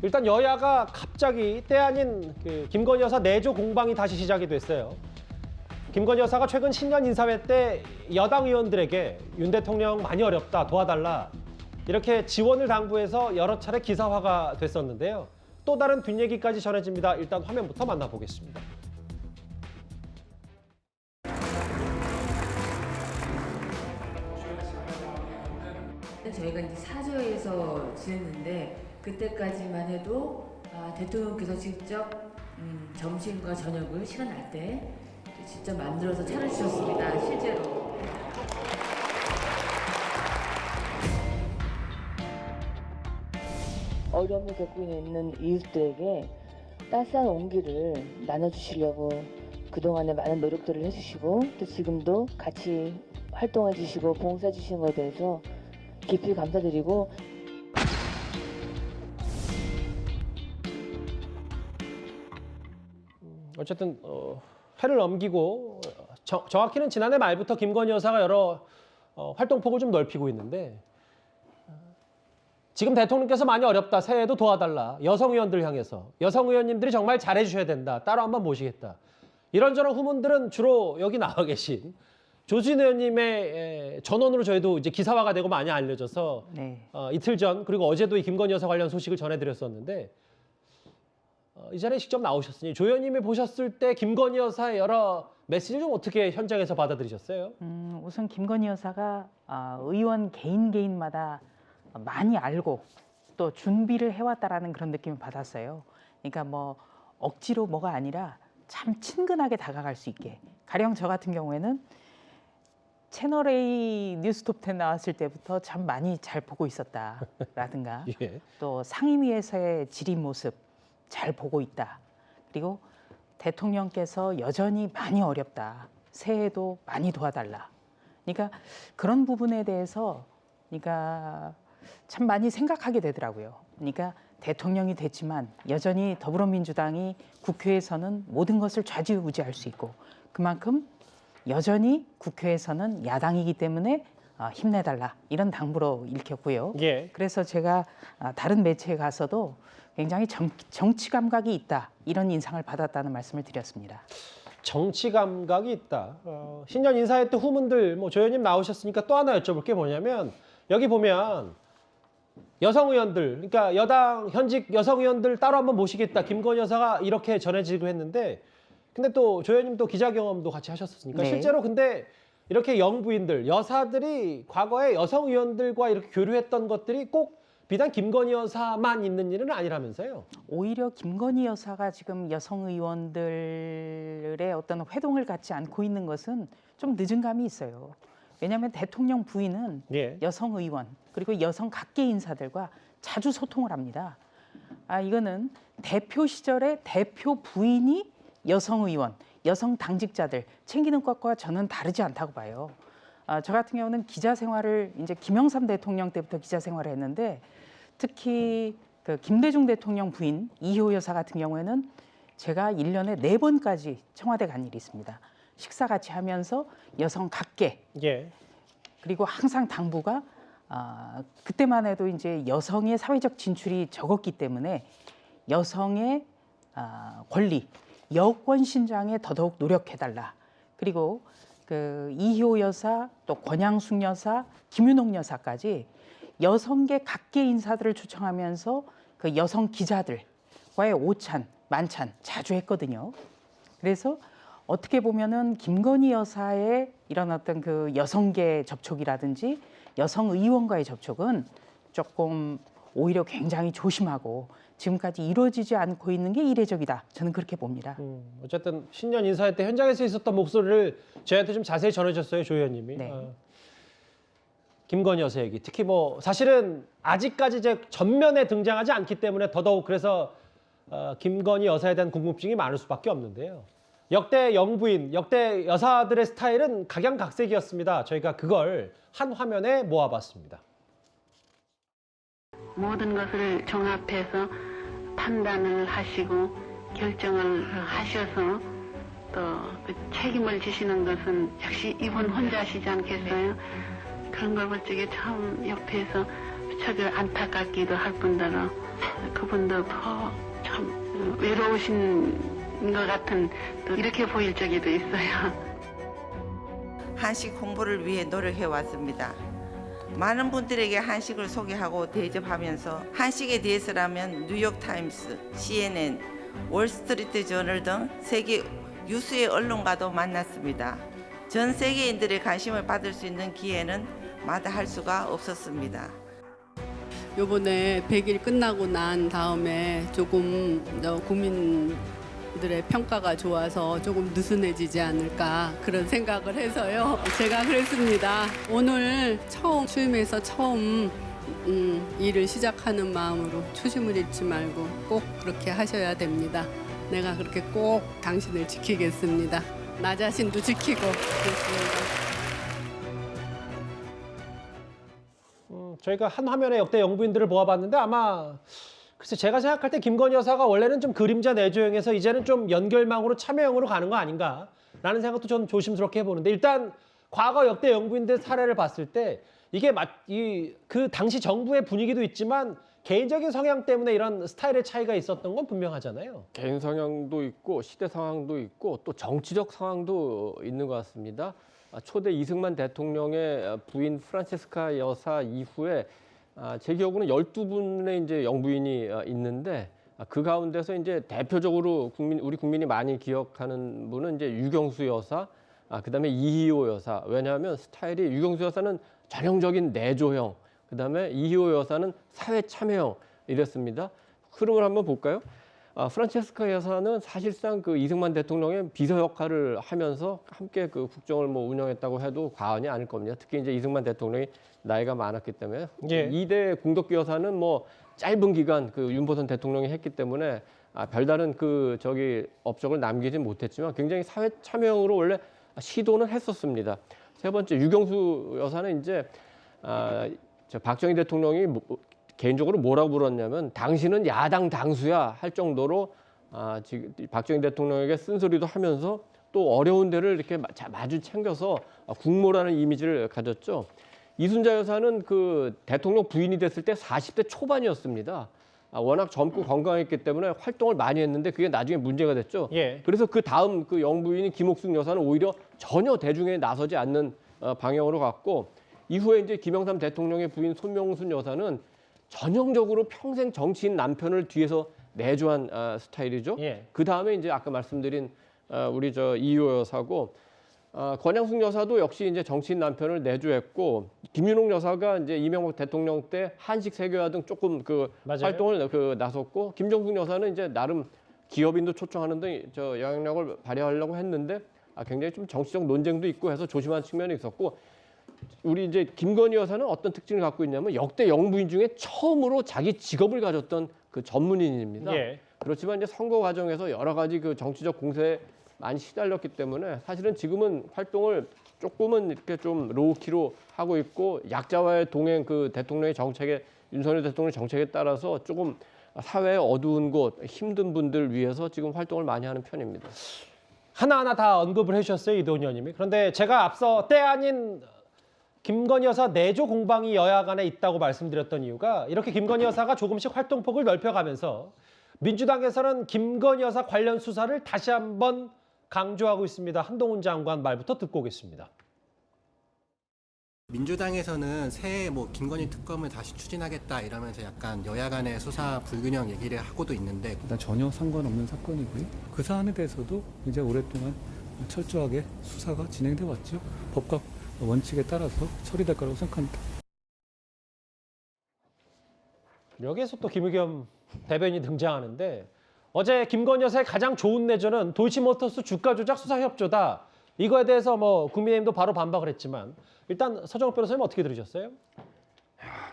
일단 여야가 갑자기 때 아닌 김건희 여사 내조 공방이 다시 시작이 됐어요. 김건희 여사가 최근 신년 인사회 때 여당 의원들에게 윤 대통령 많이 어렵다, 도와달라 이렇게 지원을 당부해서 여러 차례 기사화가 됐었는데요. 또 다른 뒷얘기까지 전해집니다. 일단 화면부터 만나보겠습니다. 저희가 이제 사저에서 지냈는데 그때까지만 해도 대통령께서 직접 점심과 저녁을 시간 날 때 직접 만들어서 차려주셨습니다. 실제로. 어려움을 겪고 있는 이웃들에게 따스한 온기를 나눠주시려고 그동안에 많은 노력들을 해주시고 또 지금도 같이 활동해 주시고 봉사해 주시는 것에 대해서 깊이 감사드리고 어쨌든 회를 넘기고 정확히는 지난해 말부터 김건희 여사가 여러 활동폭을 좀 넓히고 있는데 지금 대통령께서 많이 어렵다. 새해에도 도와달라. 여성 의원들 향해서. 여성 의원님들이 정말 잘해주셔야 된다. 따로 한번 모시겠다. 이런저런 후문들은 주로 여기 나와 계신 조수진 의원님의 전원으로 저희도 이제 기사화가 되고 많이 알려져서 네. 이틀 전 그리고 어제도 이 김건희 여사 관련 소식을 전해드렸었는데 이 자리에 직접 나오셨으니 조 의원님이 보셨을 때 김건희 여사의 여러 메시지를 좀 어떻게 현장에서 받아들이셨어요? 우선 김건희 여사가 의원 개인마다 많이 알고 또 준비를 해왔다라는 그런 느낌을 받았어요. 그러니까 뭐 억지로 뭐가 아니라 참 친근하게 다가갈 수 있게. 가령 저 같은 경우에는 채널A 뉴스톱10 나왔을 때부터 참 많이 잘 보고 있었다라든가 예. 또 상임위에서의 질의 모습 잘 보고 있다. 그리고 대통령께서 여전히 많이 어렵다. 새해에도 많이 도와달라. 그러니까 그런 부분에 대해서 그러니까 참 많이 생각하게 되더라고요. 그러니까 대통령이 됐지만 여전히 더불어민주당이 국회에서는 모든 것을 좌지우지할 수 있고 그만큼 여전히 국회에서는 야당이기 때문에 힘내달라 이런 당부로 읽혔고요. 예. 그래서 제가 다른 매체에 가서도 굉장히 정치 감각이 있다 이런 인상을 받았다는 말씀을 드렸습니다. 정치 감각이 있다. 신년 인사회 때 후문들 조 의원님 나오셨으니까 또 하나 여쭤볼 게 뭐냐면 여기 보면 여성 의원들, 그러니까 여당 현직 여성 의원들 따로 한번 모시겠다. 김건희 여사가 이렇게 전해지기도 했는데 근데 또 조 의원님도 기자 경험도 같이 하셨으니까 네. 실제로 근데 이렇게 영부인들, 여사들이 과거에 여성 의원들과 이렇게 교류했던 것들이 꼭 비단 김건희 여사만 있는 일은 아니라면서요? 오히려 김건희 여사가 지금 여성 의원들의 어떤 회동을 갖지 않고 있는 것은 좀 늦은 감이 있어요. 왜냐하면 대통령 부인은 예. 여성 의원 그리고 여성 각계 인사들과 자주 소통을 합니다. 이거는 대표 시절에 대표 부인이 여성 의원, 여성 당직자들 챙기는 것과 저는 다르지 않다고 봐요. 저 같은 경우는 기자 생활을 이제 김영삼 대통령 때부터 기자 생활을 했는데 특히 그 김대중 대통령 부인 이효 여사 같은 경우에는 제가 1년에 4번까지 청와대 간 일이 있습니다. 식사 같이 하면서 여성 각계 예. 그리고 항상 당부가 그때만 해도 이제 여성의 사회적 진출이 적었기 때문에 여성의 권리, 여권 신장에 더더욱 노력해달라. 그리고 그 이효 여사, 또 권양숙 여사, 김윤옥 여사까지 여성계 각계 인사들을 초청하면서 그 여성 기자들과의 오찬, 만찬 자주 했거든요. 그래서 어떻게 보면은 김건희 여사의 이런 어떤 그 여성계 접촉이라든지 여성 의원과의 접촉은 조금 오히려 굉장히 조심하고 지금까지 이루어지지 않고 있는 게 이례적이다. 저는 그렇게 봅니다. 어쨌든 신년 인사회 때 현장에서 있었던 목소리를 저희한테 좀 자세히 전해줬어요, 조 의원님이. 네. 김건희 여사 얘기. 특히 사실은 아직까지 이제 전면에 등장하지 않기 때문에 더더욱 그래서 김건희 여사에 대한 궁금증이 많을 수밖에 없는데요. 역대 영부인, 역대 여사들의 스타일은 각양각색이었습니다. 저희가 그걸 한 화면에 모아봤습니다. 모든 것을 종합해서 판단을 하시고 결정을 하셔서 또 그 책임을 지시는 것은 역시 이분 혼자시지 않겠어요? 그런 걸 볼 적에 참 옆에서 저기 안타깝기도 할 뿐더러 그분도 더 참 외로우신 것 같은 또 이렇게 보일 적에도 있어요. 한식 홍보를 위해 노력해 왔습니다. 많은 분들에게 한식을 소개하고 대접하면서 한식에 대해서라면 뉴욕타임스, CNN, 월스트리트 저널 등 세계 유수의 언론과도 만났습니다. 전 세계인들의 관심을 받을 수 있는 기회는 마다할 수가 없었습니다. 요번에 100일 끝나고 난 다음에 조금 국민들의 평가가 좋아서 조금 느슨해지지 않을까 그런 생각을 해서요. 제가 그랬습니다. 오늘 취임해서 처음 일을 시작하는 마음으로 초심을 잃지 말고 꼭 그렇게 하셔야 됩니다. 내가 그렇게 꼭 당신을 지키겠습니다. 나 자신도 지키고 그렇습니다. 저희가 한 화면에 역대 영부인들을 모아봤는데 아마 글쎄 제가 생각할 때 김건희 여사가 원래는 좀 그림자 내조형에서 이제는 좀 연결망으로 참여형으로 가는 거 아닌가라는 생각도 저는 조심스럽게 해보는데 일단 과거 역대 영부인들 사례를 봤을 때 이게 그 당시 정부의 분위기도 있지만 개인적인 성향 때문에 이런 스타일의 차이가 있었던 건 분명하잖아요. 개인 성향도 있고 시대 상황도 있고 또 정치적 상황도 있는 것 같습니다. 초대 이승만 대통령의 부인 프란체스카 여사 이후에 제 기억으로는 12분의 이제 영부인이 있는데 그 가운데서 이제 대표적으로 우리 국민이 많이 기억하는 분은 이제 유경수 여사, 그다음에 이희호 여사. 왜냐하면 스타일이 유경수 여사는 전형적인 내조형, 그다음에 이희호 여사는 사회 참여형 이랬습니다. 흐름을 한번 볼까요? 프란체스카 여사는 사실상 그 이승만 대통령의 비서 역할을 하면서 함께 그 국정을 뭐 운영했다고 해도 과언이 아닐 겁니다. 특히 이제 이승만 대통령이 나이가 많았기 때문에 예. 2대 공덕기 여사는 뭐 짧은 기간 그 윤보선 대통령이 했기 때문에 별다른 그 업적을 남기진 못했지만 굉장히 사회 참여형으로 원래 시도는 했었습니다. 세 번째 유경수 여사는 이제 박정희 대통령이 개인적으로 뭐라고 물었냐면 당신은 야당 당수야 할 정도로 지금 박정희 대통령에게 쓴소리도 하면서 또 어려운 데를 이렇게 마주 챙겨서 국모라는 이미지를 가졌죠. 이순자 여사는 그 대통령 부인이 됐을 때 40대 초반이었습니다. 워낙 젊고 건강했기 때문에 활동을 많이 했는데 그게 나중에 문제가 됐죠. 예. 그래서 그 다음 그 영부인인 김옥순 여사는 오히려 전혀 대중에 나서지 않는 방향으로 갔고 이후에 이제 김영삼 대통령의 부인 손명순 여사는 전형적으로 평생 정치인 남편을 뒤에서 내조한 스타일이죠. 예. 그 다음에 이제 아까 말씀드린 우리 이효 여사고 권양숙 여사도 역시 이제 정치인 남편을 내조했고 김윤옥 여사가 이제 이명박 대통령 때 한식 세계화 등 조금 맞아요. 활동을 나섰고 김정숙 여사는 이제 나름 기업인도 초청하는 등 영향력을 발휘하려고 했는데 굉장히 좀 정치적 논쟁도 있고 해서 조심한 측면이 있었고. 우리 이제 김건희 여사는 어떤 특징을 갖고 있냐면 역대 영부인 중에 처음으로 자기 직업을 가졌던 그 전문인입니다. 예. 그렇지만 이제 선거 과정에서 여러 가지 그 정치적 공세에 많이 시달렸기 때문에 사실은 지금은 활동을 조금은 이렇게 좀 로우키로 하고 있고 약자와의 동행 그 대통령의 정책에 윤석열 대통령의 정책에 따라서 조금 사회의 어두운 곳, 힘든 분들 위해서 지금 활동을 많이 하는 편입니다. 하나하나 다 언급을 해주셨어요, 이도훈 의원님이. 그런데 제가 앞서 때 아닌 김건희 여사 내조 공방이 여야 간에 있다고 말씀드렸던 이유가 이렇게 김건희 여사가 조금씩 활동폭을 넓혀가면서 민주당에서는 김건희 여사 관련 수사를 다시 한번 강조하고 있습니다. 한동훈 장관 말부터 듣고 오겠습니다. 민주당에서는 새해 김건희 특검을 다시 추진하겠다 이러면서 약간 여야 간의 수사 불균형 얘기를 하고도 있는데 일단 전혀 상관없는 사건이고요. 그 사안에 대해서도 이제 오랫동안 철저하게 수사가 진행돼 왔죠. 법과 원칙에 따라서 처리될 거라고 생각합니다. 여기에서 또 김의겸 대변인이 등장하는데 어제 김건희 여사의 가장 좋은 내조는 도이치모터스 주가 조작 수사 협조다. 이거에 대해서 국민의힘도 바로 반박을 했지만 일단 서정욱 변호사님 어떻게 들으셨어요?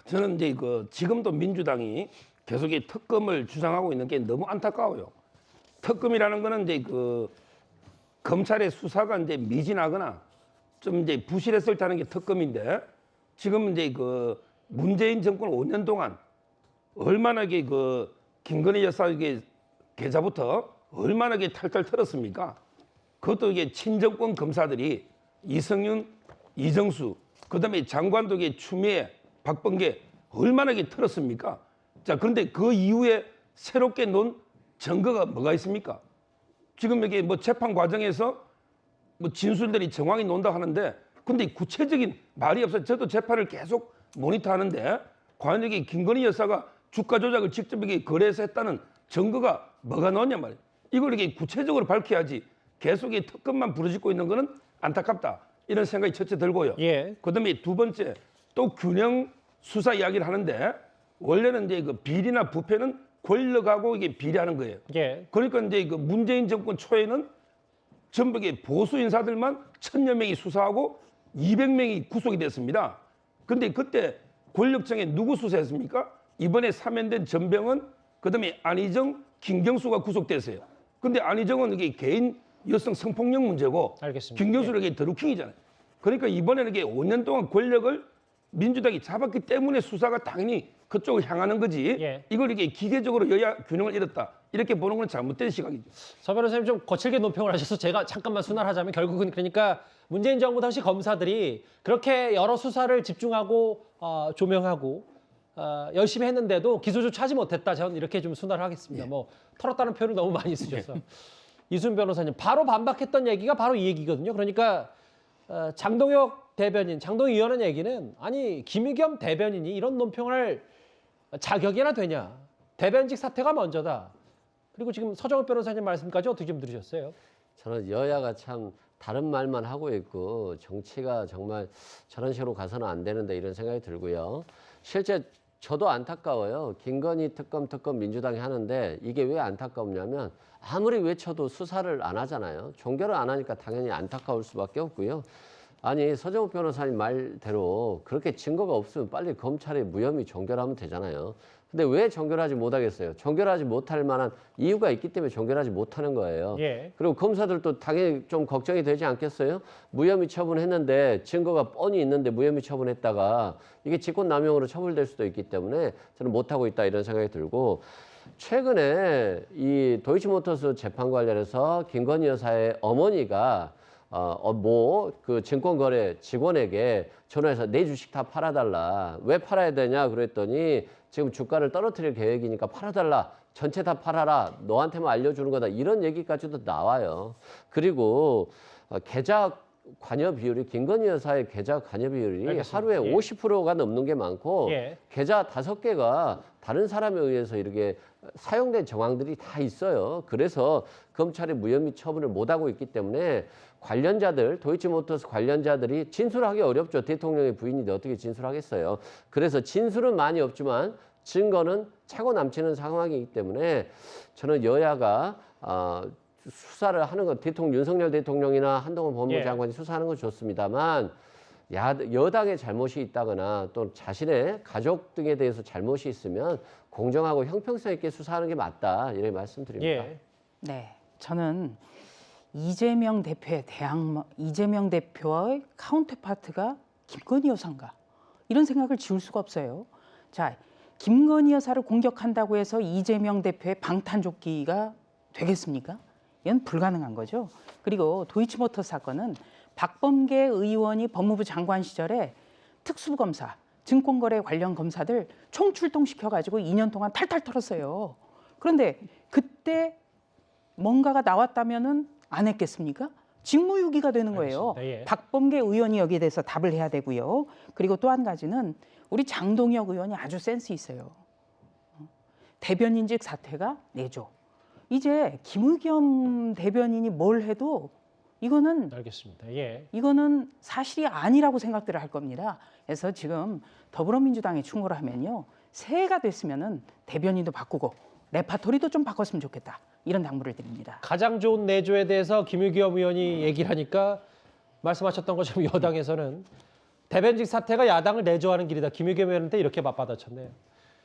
저는 이제 지금도 민주당이 계속 이 특검을 주장하고 있는 게 너무 안타까워요. 특검이라는 거는 이제 검찰의 수사가 이제 미진하거나 좀 이제 부실했을 때 하는 게 특검인데 지금 이제 문재인 정권 5년 동안 얼마나 김건희 여사의 계좌부터 얼마나 탈탈 털었습니까? 그것도 친정권 검사들이 이성윤, 이정수, 그다음에 장관도 추미애, 박범계 얼마나 이게 틀었습니까? 자, 그런데 그 이후에 새롭게 논 증거가 뭐가 있습니까? 지금 여기 뭐 재판 과정에서 뭐 진술들이 정황이 논다 하는데 근데 구체적인 말이 없어요. 저도 재판을 계속 모니터하는데 과연 여기 김건희 여사가 주가 조작을 직접 이게 거래해서 했다는 증거가 뭐가 나오냐 말이에요. 이걸 이렇게 구체적으로 밝혀야지 계속 이 특검만 부르짖고 있는 거는 안타깝다. 이런 생각이 첫째 들고요. 예. 그다음에 두 번째 또 균형 수사 이야기를 하는데 원래는 이제 그 비리나 부패는 권력하고 이게 비례하는 거예요. 예. 그러니까 이제 그 문재인 정권 초에는 전부 이게 보수 인사들만 1000여 명이 수사하고 200명이 구속이 됐습니다. 근데 그때 권력청에 누구 수사했습니까? 이번에 사면된 전병헌, 그다음에 안희정, 김경수가 구속됐어요. 근데 안희정은 이게 개인 여성 성폭력 문제고 알겠습니다. 김경수는 이게 드루킹이잖아요. 그러니까 이번에는 이게 5년 동안 권력을 민주당이 잡았기 때문에 수사가 당연히 그쪽을 향하는 거지. 예. 이걸 이게 기계적으로 여야 균형을 잃었다. 이렇게 보는 건 잘못된 시각이죠. 서 변호사님 좀 거칠게 논평을 하셔서 제가 잠깐만 순환하자면 결국은 그러니까 문재인 정부 당시 검사들이 그렇게 여러 수사를 집중하고 조명하고 열심히 했는데도 기소조차 하지 못했다. 저는 이렇게 좀 순환을 하겠습니다. 뭐 털었다는 표현을 너무 많이 쓰셔서. 이순 변호사님 바로 반박했던 얘기가 바로 이 얘기거든요. 그러니까 장동혁 대변인, 장동혁 의원의 얘기는 아니 김의겸 대변인이 이런 논평을 할 자격이나 되냐. 대변직 사퇴가 먼저다. 그리고 지금 서정훈 변호사님 말씀까지 어떻게 좀 들으셨어요? 저는 여야가 참 다른 말만 하고 있고 정치가 정말 저런 식으로 가서는 안 되는데 이런 생각이 들고요. 실제 저도 안타까워요. 김건희 특검 민주당이 하는데 이게 왜 안타깝냐면 아무리 외쳐도 수사를 안 하잖아요. 종결을 안 하니까 당연히 안타까울 수밖에 없고요. 아니 서정훈 변호사님 말대로 그렇게 증거가 없으면 빨리 검찰이 무혐의 종결하면 되잖아요. 근데 왜 종결하지 못하겠어요? 종결하지 못할 만한 이유가 있기 때문에 종결하지 못하는 거예요. 예. 그리고 검사들도 당연히 좀 걱정이 되지 않겠어요? 무혐의 처분했는데 증거가 뻔히 있는데 무혐의 처분했다가 이게 직권남용으로 처벌될 수도 있기 때문에 저는 못하고 있다 이런 생각이 들고 최근에 이 도이치모터스 재판 관련해서 김건희 여사의 어머니가 그 증권거래 직원에게 전화해서 내 주식 다 팔아달라. 왜 팔아야 되냐 그랬더니 지금 주가를 떨어뜨릴 계획이니까 팔아달라. 전체 다 팔아라. 너한테만 알려주는 거다. 이런 얘기까지도 나와요. 그리고 계좌 관여 비율이 김건희 여사의 계좌 관여 비율이 알겠습니다. 하루에 예. 50%가 넘는 게 많고 예. 계좌 5개가 다른 사람에 의해서 이렇게 사용된 정황들이 다 있어요. 그래서 검찰이 무혐의 처분을 못하고 있기 때문에 관련자들, 도이치모터스 관련자들이 진술하기 어렵죠. 대통령의 부인인데 어떻게 진술하겠어요. 그래서 진술은 많이 없지만 증거는 차고 넘치는 상황이기 때문에 저는 여야가 수사를 하는 것, 윤석열 대통령이나 한동훈 법무부 장관이 수사하는 건 좋습니다만 여당의 잘못이 있다거나 또 자신의 가족 등에 대해서 잘못이 있으면 공정하고 형평성 있게 수사하는 게 맞다 이렇게 말씀드립니다. 예. 네, 저는 이재명 대표의 카운터파트가 김건희 여사인가 이런 생각을 지울 수가 없어요. 자, 김건희 여사를 공격한다고 해서 이재명 대표의 방탄조끼가 되겠습니까? 이건 불가능한 거죠. 그리고 도이치모터스 사건은 박범계 의원이 법무부 장관 시절에 특수검사, 증권거래 관련 검사들 총출동시켜가지고 2년 동안 탈탈 털었어요. 그런데 그때 뭔가가 나왔다면은 안 했겠습니까? 직무유기가 되는 거예요. 예. 박범계 의원이 여기에 대해서 답을 해야 되고요. 그리고 또 한 가지는 우리 장동혁 의원이 아주 센스 있어요. 대변인직 사퇴가 내조. 이제 김의겸 대변인이 뭘 해도 이거는 알겠습니다. 예. 이거는 사실이 아니라고 생각들을 할 겁니다. 그래서 지금 더불어민주당에 충고를 하면요. 새해가 됐으면은 대변인도 바꾸고 레파토리도 좀 바꿨으면 좋겠다. 이런 당부를 드립니다. 가장 좋은 내조에 대해서 김의겸 의원이 얘기를 하니까 말씀하셨던 것처럼 여당에서는 대변직 사퇴가 야당을 내조하는 길이다. 김의겸 의원한테 이렇게 맞받아쳤네요.